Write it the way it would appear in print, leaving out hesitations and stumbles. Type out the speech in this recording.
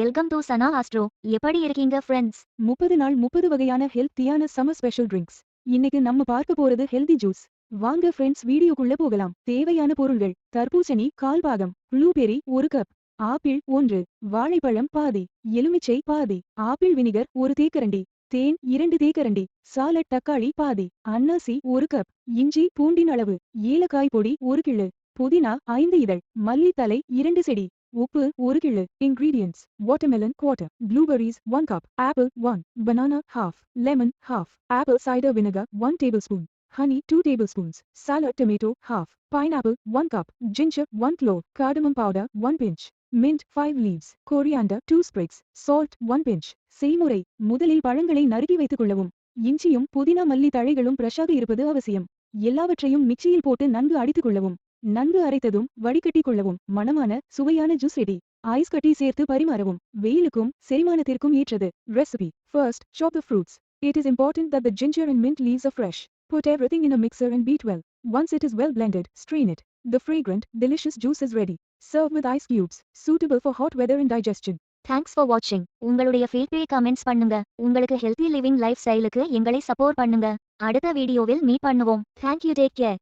Welcome to Sana astro. எப்படி இருக்கீங்க friends? 30 நாள் 30 வகையான ஹெல்த்தியான சம்மர் ஸ்பெஷல் ட்ரிங்க்ஸ். இன்னைக்கு நம்ம பார்க்க போறது ஹெல்தி ஜூஸ். வாங்க ஃப்ரெண்ட்ஸ் வீடியோக்குள்ள போகலாம். தேவையான பொருள்கள்: தர்பூசணி 1/4 பாகம், ப்ளூபெர்ரி 1 கப், ஆப்பிள் 1, வாழைப்பழம் பாதி, எலுமிச்சை பாதி, ஆப்பிள் வினிகர் 1 தேக்கரண்டி, தேன் 2 தேக்கரண்டி, சாலட் தக்காளி பாதி, அன்னாசி 1 கப், இஞ்சி பூண்டின் அளவு, ஏலக்காய் பொடி 1 கிள்ளு, புதினா 5 இதழ், மல்லித்தலை 2 செடி, உப்பு 1 கிள்ளு. Ingredients: watermelon quarter, blueberries 1 cup, apple 1, banana half, lemon half, apple cider vinegar 1 tablespoon, honey 2 tablespoons, salad tomato half, pineapple 1 cup, ginger 1 clove, cardamom powder 1 pinch, mint 5 leaves, coriander 2 sprigs, salt 1 pinch. செய்முறை: முதலில் பழங்களை நறுக்கி வைத்துக் கொள்ளவும். இஞ்சியும் புதினா மல்லி தழைகளும் ஃப்ரெஷ்ஷாக இருப்பது அவசியம். எல்லாவற்றையும் மிக்சியில் போட்டு நன்கு அடித்துக் கொள்ளவும். நன்கு அரைத்ததும் வடிகட்டிக் கொள்ளவும். மணமான சுவையான ஜூஸ் ரெடி. ஐஸ் கட்டி சேர்த்து பரிமாறவும். வெயிலுக்கும் செரிமானத்திற்கும் ஏற்றது. Recipe: First, chop the fruits. It is important that the ginger and mint leaves are fresh. Put everything in a mixer and beat well. Once it is well blended, strain it. The fragrant, delicious juice is ready. Serve with ice cubes. Suitable for hot weather and digestion. Thanks for வாட்சிங். உங்களுடைய feedback comments பண்ணுங்க. உங்களுக்கு healthy living life ஸ்டைலுக்கு எங்களை support பண்ணுங்க. அடுத்த வீடியோவில் meet பண்ணுவோம். Thank you, take care.